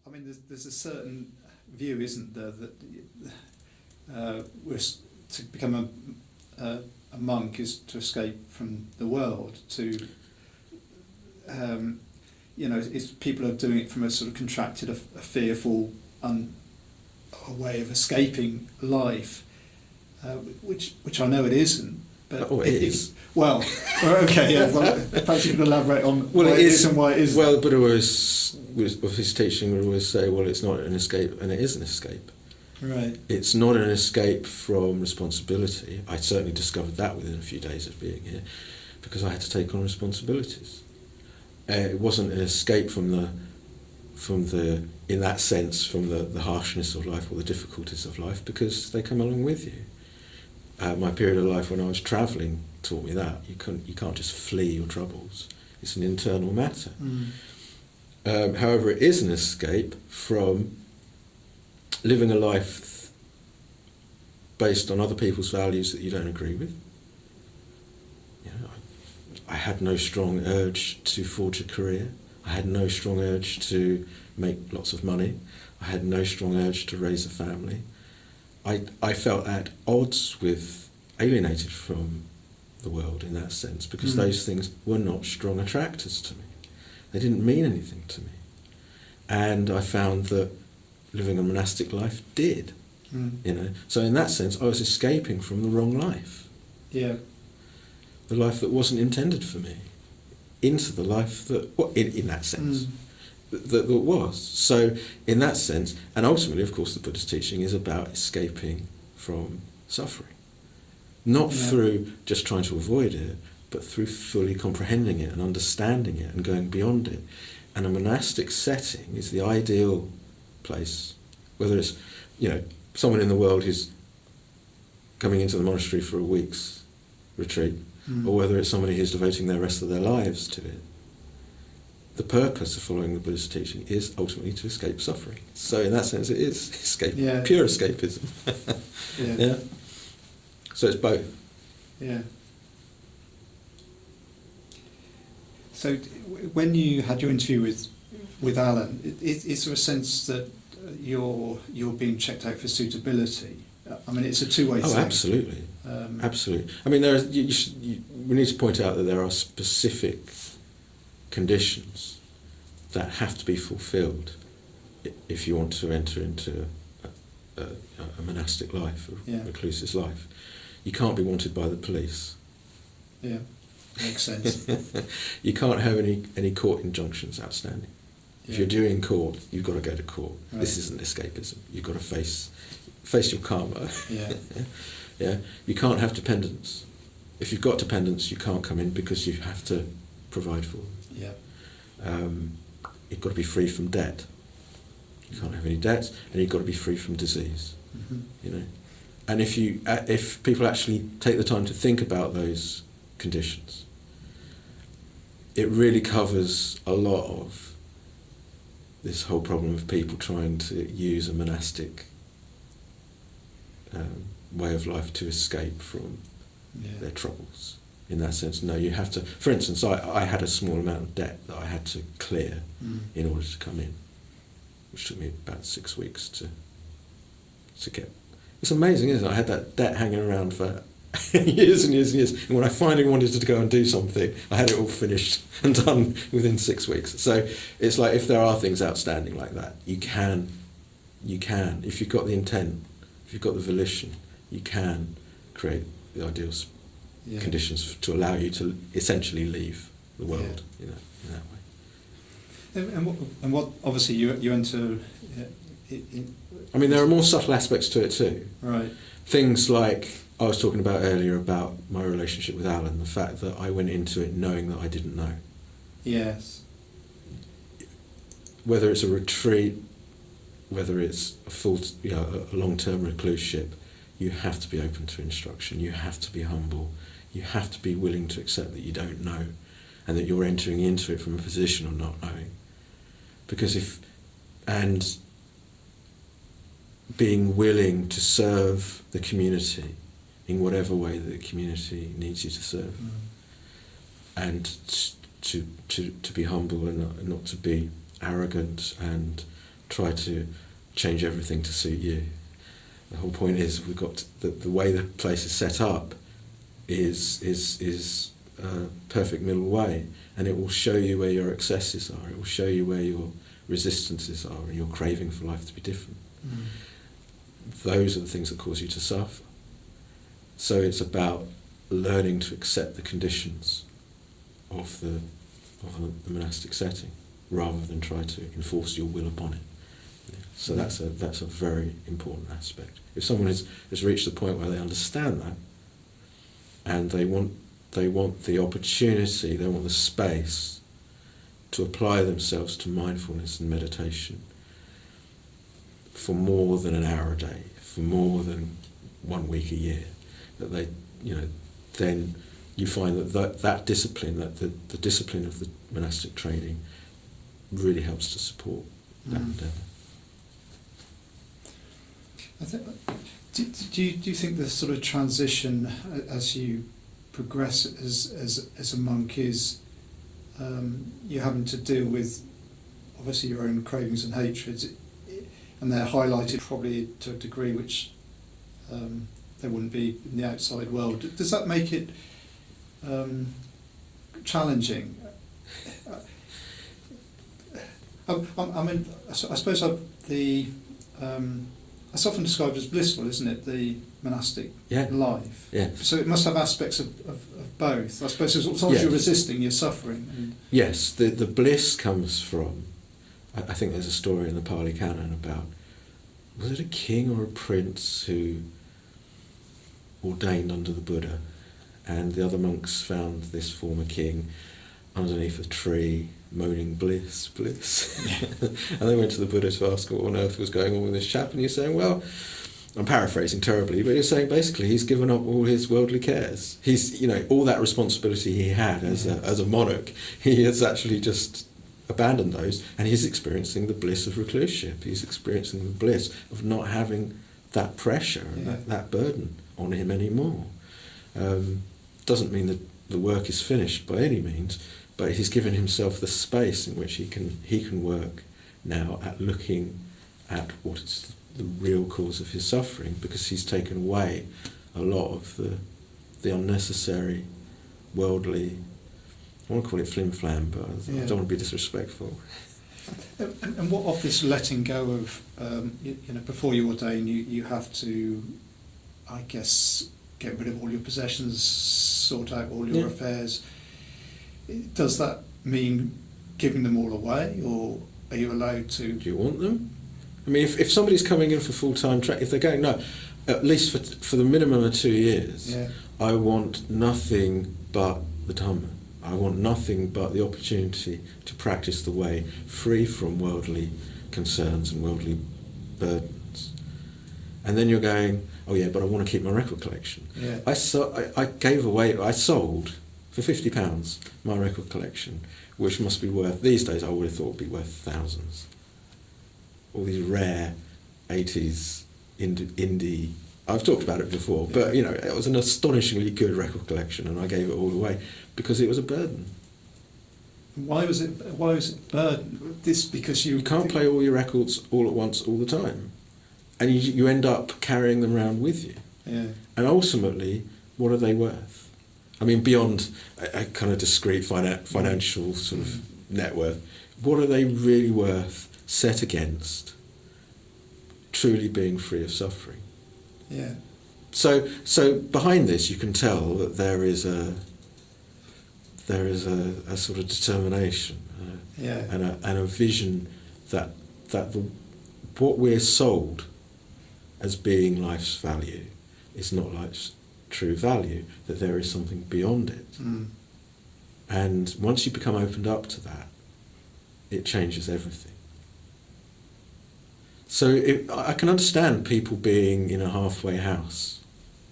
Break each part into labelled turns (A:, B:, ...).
A: I mean, there's a certain view, isn't there, that to become a monk is to escape from the world. To it's people are doing it from a sort of contracted, a fearful, a way of escaping life, which I know it isn't. But
B: it is.
A: Well, okay, yeah. Well, perhaps you can elaborate on why it is and why it isn't.
B: Well, Buddha with his teaching would always say, well, it's not an escape, and it is an escape.
A: Right.
B: It's not an escape from responsibility. I certainly discovered that within a few days of being here, because I had to take on responsibilities. It wasn't an escape from the in that sense, from the harshness of life or the difficulties of life, because they come along with you. My period of life when I was travelling taught me that you can't just flee your troubles. It's an internal matter. However, it is an escape from living a life based on other people's values that you don't agree with. I had no strong urge to forge a career. I had no strong urge to make lots of money. I had no strong urge to raise a family. I felt at odds with, alienated from the world in that sense, because those things were not strong attractors to me. They didn't mean anything to me. And I found that living a monastic life did. So in that sense, I was escaping from the wrong life.
A: Yeah.
B: The life that wasn't intended for me, into the life that, in that sense, that was. So in that sense, and ultimately, of course, the Buddhist teaching is about escaping from suffering. Not through just trying to avoid it, but through fully comprehending it and understanding it and going beyond it. And a monastic setting is the ideal place, whether it's, someone in the world who's coming into the monastery for a week's retreat, or whether it's somebody who's devoting the rest of their lives to it. The purpose of following the Buddhist teaching is ultimately to escape suffering. So in that sense, it is pure escapism. Yeah. So it's both.
A: Yeah. So when you had your interview with Alan, is there a sense that you're being checked out for suitability? I mean, it's a two-way thing.
B: Oh, absolutely. Absolutely. I mean, we need to point out that there are specific conditions that have to be fulfilled if you want to enter into a monastic life, a recluse's life. You can't be wanted by the police.
A: Yeah, makes sense.
B: You can't have any court injunctions outstanding. If you're due in court, you've got to go to court. Right. This isn't escapism. You've got to face your karma. Yeah. Yeah. You can't have dependents. If you've got dependents, you can't come in because you have to provide for them.
A: Yeah.
B: You've got to be free from debt. You can't have any debts, and you've got to be free from disease. And if people actually take the time to think about those conditions, it really covers a lot of this whole problem of people trying to use a monastic way of life to escape from their troubles. In that sense, no, you have to. For instance, I had a small amount of debt that I had to clear in order to come in, which took me about 6 weeks to get. It's amazing, isn't it? I had that debt hanging around for years and years and years, and when I finally wanted to go and do something, I had it all finished and done within 6 weeks. So it's like, if there are things outstanding like that, you can, if you've got the intent, if you've got the volition, you can create the ideal conditions to allow you to essentially leave the world, in that way.
A: And what obviously you enter.
B: I mean, there are more subtle aspects to it too.
A: Right.
B: Things like I was talking about earlier about my relationship with Alan, the fact that I went into it knowing that I didn't know.
A: Yes.
B: Whether it's a retreat, whether it's a long-term recluseship, you have to be open to instruction. You have to be humble. You have to be willing to accept that you don't know, and that you're entering into it from a position of not knowing. Because being willing to serve the community in whatever way the community needs you to serve, and to be humble and not to be arrogant, and try to change everything to suit you. The whole point is we've got the way the place is set up is a perfect middle way, and it will show you where your excesses are. It will show you where your resistances are and your craving for life to be different. Those are the things that cause you to suffer. So it's about learning to accept the conditions of the monastic setting, rather than try to enforce your will upon it. So that's a very important aspect. If someone has reached the point where they understand that, and they want the opportunity, they want the space to apply themselves to mindfulness and meditation for more than an hour a day, for more than 1 week a year, that they, then you find that discipline, that the discipline of the monastic training really helps to support that endeavour.
A: Do you think the sort of transition as you progress as a monk is you're having to deal with obviously your own cravings and hatreds, and they're highlighted probably to a degree which they wouldn't be in the outside world. Does that make it challenging? I mean, I suppose it's often described as blissful, isn't it? The monastic life.
B: Yeah.
A: So it must have aspects of both. I suppose as long as you're resisting, you're suffering.
B: Yes, the bliss comes from, I think there's a story in the Pali Canon about, was it a king or a prince who ordained under the Buddha, and the other monks found this former king underneath a tree moaning bliss, bliss. And they went to the Buddha to ask what on earth was going on with this chap, and he's saying, well, I'm paraphrasing terribly, but he's saying basically he's given up all his worldly cares. He's, all that responsibility he had as a monarch, he has actually just abandoned those, and he's experiencing the bliss of recluseship. He's experiencing the bliss of not having that pressure and that burden on him anymore. Doesn't mean that the work is finished by any means, but he's given himself the space in which he can work now at looking at what is the real cause of his suffering, because he's taken away a lot of the unnecessary worldly, I want to call it flim-flam, but I don't want to be disrespectful.
A: And what of this letting go of, before you ordain, you have to, I guess, get rid of all your possessions, sort out all your affairs. Does that mean giving them all away, or are you allowed to? Do
B: you want them? I mean, if somebody's coming in for full-time training, if they're going, no, at least for the minimum of 2 years, I want nothing but the Dhamma. I want nothing but the opportunity to practice the way free from worldly concerns and worldly burdens. And then you're going, oh yeah, but I want to keep my record collection.
A: Yeah.
B: I sold for £50 my record collection, which must be worth, these days I would have thought would be worth thousands. All these rare 80s indie, I've talked about it before, but it was an astonishingly good record collection, and I gave it all away because it was a burden.
A: Why was it a burden? Because you
B: can't play all your records all at once all the time, and you end up carrying them around with you.
A: Yeah.
B: And ultimately, what are they worth? I mean, beyond a kind of discrete financial sort of net worth, what are they really worth set against truly being free of suffering?
A: Yeah.
B: So behind this, you can tell that there is a sort of determination and a vision that what we're sold as being life's value is not life's true value, that there is something beyond it. And once you become opened up to that, it changes everything. So I can understand people being in a halfway house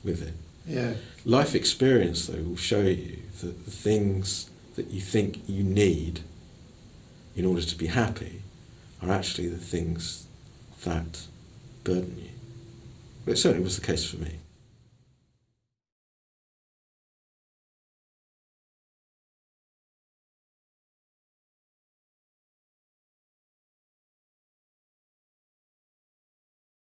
B: with it.
A: Yeah.
B: Life experience, though, will show you that the things that you think you need in order to be happy are actually the things that burden you. But it certainly was the case for me.